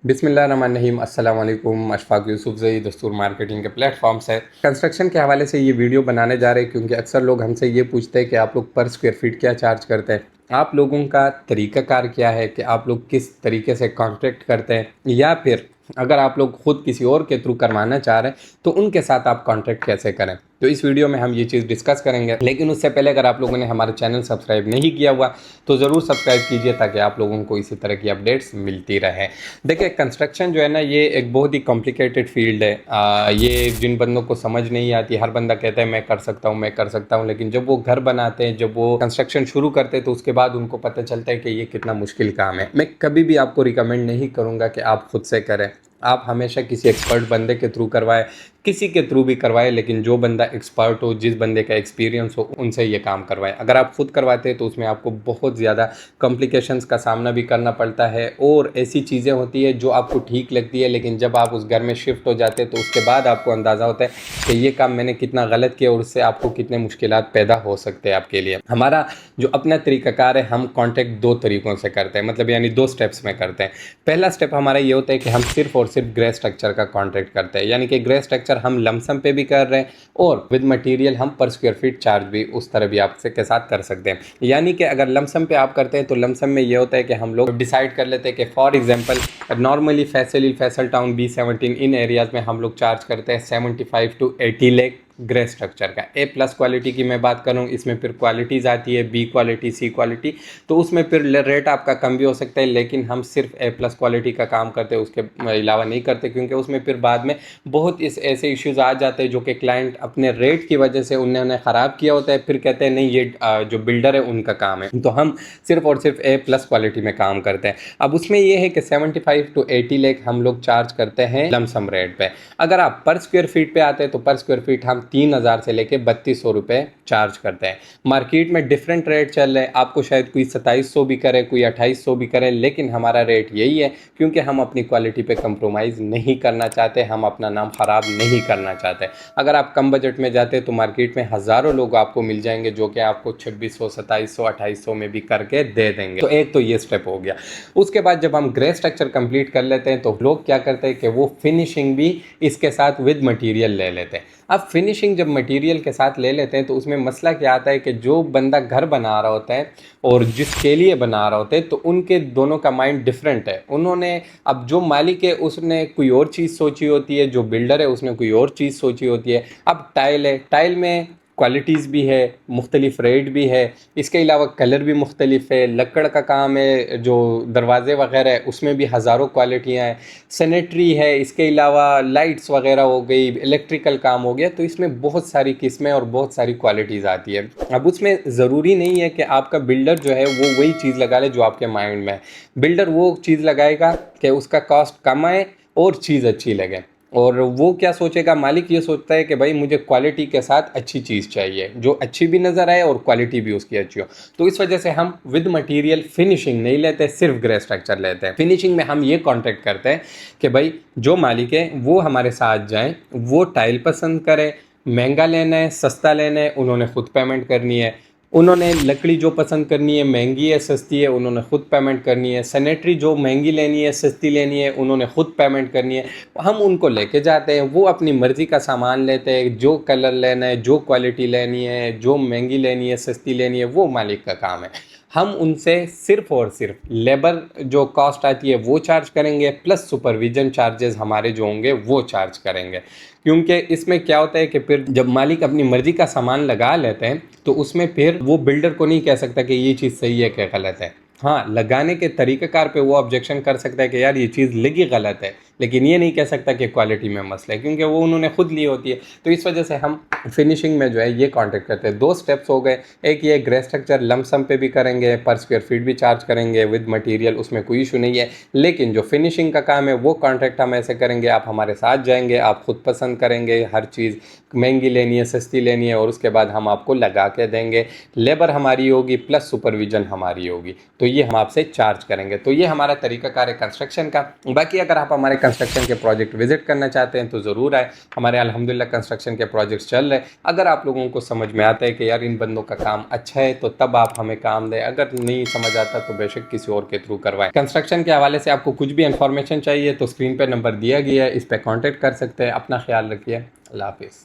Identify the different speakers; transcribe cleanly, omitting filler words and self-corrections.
Speaker 1: बिस्मिल्लाहिर्रहमानिर्रहीम अस्सलाम वालेकुम। अशफाक यूसुफ ज़ई दस्तूर मार्केटिंग के प्लेटफॉर्म से कंस्ट्रक्शन के हवाले से ये वीडियो बनाने जा रहे हैं क्योंकि अक्सर लोग हमसे ये पूछते हैं कि आप लोग पर स्क्वायर फीट क्या चार्ज करते हैं, आप लोगों का तरीक़ाकार क्या है कि आप लोग किस तरीके से कॉन्ट्रैक्ट करते हैं, या फिर अगर आप लोग ख़ुद किसी और के थ्रू करवाना चाह रहे हैं तो उनके साथ आप कॉन्ट्रैक्ट कैसे करें। तो इस वीडियो में हम ये चीज़ डिस्कस करेंगे। लेकिन उससे पहले अगर आप लोगों ने हमारा चैनल सब्सक्राइब नहीं किया हुआ तो ज़रूर सब्सक्राइब कीजिए ताकि आप लोगों को इसी तरह की अपडेट्स मिलती रहे। देखिए, कंस्ट्रक्शन जो है ना, ये एक बहुत ही कॉम्प्लिकेटेड फील्ड है। ये जिन बंदों को समझ नहीं आती, हर बंदा कहता है मैं कर सकता हूँ मैं कर सकता हूँ, लेकिन जब वो घर बनाते हैं, जब वो कंस्ट्रक्शन शुरू करते हैं तो उसके बाद उनको पता चलता है कि ये कितना मुश्किल काम है। मैं कभी भी आपको रिकमेंड नहीं करूँगा कि आप खुद से करें। आप हमेशा किसी एक्सपर्ट बंदे के थ्रू करवाएं, किसी के थ्रू भी करवाएं, लेकिन जो बंदा एक्सपर्ट हो, जिस बंदे का एक्सपीरियंस हो, उनसे ये काम करवाएं। अगर आप खुद करवाते हैं तो उसमें आपको बहुत ज़्यादा कॉम्प्लिकेशंस का सामना भी करना पड़ता है और ऐसी चीज़ें होती है जो आपको ठीक लगती है, लेकिन जब आप उस घर में शिफ्ट हो जाते हैं तो उसके बाद आपको अंदाज़ा होता है कि ये काम मैंने कितना गलत किया और उससे आपको कितने मुश्किलात पैदा हो सकते हैं आपके लिए। हमारा जो अपना तरीक़ाकार है, हम कॉन्टैक्ट दो तरीक़ों से करते हैं, मतलब यानी दो स्टेप्स में करते हैं। पहला स्टेप हमारा ये होता है कि हम सिर्फ और सिर्फ ग्रे स्ट्रक्चर का कॉन्ट्रैक्ट करते हैं, यानी कि ग्रे स्ट्रक्चर हम लमसम पे भी कर रहे हैं और विद मटेरियल हम पर स्क्वायर फीट चार्ज भी उस तरह भी आपसे के साथ कर सकते हैं। यानी कि अगर लमसम पे आप करते हैं तो लमसम में ये होता है कि हम लोग डिसाइड कर लेते हैं कि for example normally Faisal town B17 in areas में हम लोग चार्ज करते हैं 75 to 80 लाख ग्रे स्ट्रक्चर का। A+ क्वालिटी की मैं बात करूं, इसमें फिर क्वालिटीज़ आती है, B क्वालिटी, C क्वालिटी, तो उसमें फिर रेट आपका कम भी हो सकता है, लेकिन हम सिर्फ A+ क्वालिटी का काम करते हैं, उसके अलावा नहीं करते, क्योंकि उसमें फिर बाद में बहुत ऐसे इश्यूज़ आ जाते हैं जो कि क्लाइंट अपने रेट की वजह से उन्होंने ख़राब किया होता है, फिर कहते हैं नहीं ये जो बिल्डर है उनका काम है। तो हम सिर्फ और सिर्फ A+ क्वालिटी में काम करते हैं। अब उसमें यह है कि 75 to 80 लाख हम लोग चार्ज करते हैं लमसम रेट पे। अगर आप पर स्क्वायर फीट पे आते हैं तो पर स्क्वायर फीट हम 3000 से लेके 3200 रुपये चार्ज करते हैं। मार्केट में डिफरेंट रेट चल रहे हैं, आपको शायद कोई 2700 भी करे, कोई 2800 भी करे, लेकिन हमारा रेट यही है क्योंकि हम अपनी क्वालिटी पे कंप्रोमाइज़ नहीं करना चाहते, हम अपना नाम ख़राब नहीं करना चाहते। अगर आप कम बजट में जाते हैं तो मार्केट में हज़ारों लोग आपको मिल जाएंगे जो कि आपको 2600, 2700, 2800 में भी करके दे देंगे। तो एक तो ये स्टेप हो गया। उसके बाद जब हम ग्रे स्ट्रक्चर कंप्लीट कर लेते हैं तो लोग क्या करते हैं कि वो फिनिशिंग भी इसके साथ विद मटेरियल ले लेते हैं। अब फिनिशिंग जब मटेरियल के साथ ले लेते हैं तो उसमें मसला क्या आता है कि जो बंदा घर बना रहा होता है और जिसके लिए बना रहा होता है तो उनके दोनों का माइंड डिफरेंट है। उन्होंने, अब जो मालिक है उसने कोई और चीज़ सोची होती है, जो बिल्डर है उसने कोई और चीज़ सोची होती है। अब टाइल है, टाइल में क्वालिटीज़ भी है, मुख्तलिफ रेट भी है, इसके अलावा कलर भी मुख्तलिफ है, लकड़ का काम है, जो दरवाजे वगैरह है उसमें भी हज़ारों क्वालिटियाँ हैं, सैनिटरी है, इसके अलावा लाइट्स वगैरह हो गई, इलेक्ट्रिकल काम हो गया, तो इसमें बहुत सारी किस्में और बहुत सारी क्वालिटीज़ आती है। अब उसमें ज़रूरी नहीं है कि आपका बिल्डर जो है वो वही चीज़ लगा ले जो आपके माइंड में है। बिल्डर वो चीज़ लगाएगा कि उसका कॉस्ट कम आए और चीज़ अच्छी लगे। और वो क्या सोचेगा, मालिक ये सोचता है कि भाई मुझे क्वालिटी के साथ अच्छी चीज़ चाहिए, जो अच्छी भी नज़र आए और क्वालिटी भी उसकी अच्छी हो। तो इस वजह से हम विद मटेरियल फिनिशिंग नहीं लेते, सिर्फ ग्रे स्ट्रक्चर लेते हैं। फिनिशिंग में हम ये कॉन्ट्रैक्ट करते हैं कि भाई जो मालिक है वो हमारे साथ जाएं, वो टाइल पसंद करें, महंगा लेना है सस्ता लेना है उन्होंने खुद पेमेंट करनी है, उन्होंने लकड़ी जो पसंद करनी है, महंगी है सस्ती है, उन्होंने खुद पेमेंट करनी है, सैनिटरी जो महंगी लेनी है सस्ती लेनी है उन्होंने खुद पेमेंट करनी है। हम उनको लेके जाते हैं, वो अपनी मर्ज़ी का सामान लेते हैं, जो कलर लेना है, जो क्वालिटी लेनी है, जो महंगी लेनी है सस्ती लेनी है, वो मालिक का काम है। हम उनसे सिर्फ और सिर्फ लेबर जो कॉस्ट आती है वो चार्ज करेंगे, प्लस सुपरविजन चार्जेस हमारे जो होंगे वो चार्ज करेंगे। क्योंकि इसमें क्या होता है कि फिर जब मालिक अपनी मर्ज़ी का सामान लगा लेते हैं तो उसमें फिर वो बिल्डर को नहीं कह सकता कि ये चीज़ सही है कि गलत है। हाँ, लगाने के तरीक़ाकार पे वो ऑब्जेक्शन कर सकता है कि यार ये चीज़ लगी गलत है, लेकिन ये नहीं कह सकता कि क्वालिटी में मसला है, क्योंकि वो उन्होंने खुद ली होती है। तो इस वजह से हम फिनिशिंग में जो है ये कॉन्ट्रैक्ट करते हैं। दो स्टेप्स हो गए, एक ये ग्रे स्ट्रक्चर लमसम पे भी करेंगे, पर स्क्वायर फीट भी चार्ज करेंगे विद मटेरियल, उसमें कोई इशू नहीं है। लेकिन जो फिनिशिंग का काम है वो कॉन्ट्रैक्ट हम ऐसे करेंगे, आप हमारे साथ जाएंगे, आप खुद पसंद करेंगे, हर चीज़ महंगी लेनी है सस्ती लेनी है, और उसके बाद हम आपको लगा के देंगे, लेबर हमारी होगी प्लस सुपरविजन हमारी होगी, तो ये हम आपसे चार्ज करेंगे। तो ये हमारा तरीक़ाकार है कंस्ट्रक्शन का। बाकी अगर आप हमारे कंस्ट्रक्शन के प्रोजेक्ट विजिट करना चाहते हैं तो ज़रूर आए। हमारे अल्हम्दुलिल्लाह कंस्ट्रक्शन के प्रोजेक्ट्स चल रहे हैं। अगर आप लोगों को समझ में आता है कि यार इन बंदों का काम अच्छा है तो तब आप हमें काम दें, अगर नहीं समझ आता तो बेशक किसी और के थ्रू करवाएं। कंस्ट्रक्शन के हवाले से आपको कुछ भी इन्फॉर्मेशन चाहिए तो स्क्रीन पर नंबर दिया गया है, इस पर कॉन्टेक्ट कर सकते हैं। अपना ख्याल रखिए। अल्लाह हाफिज़।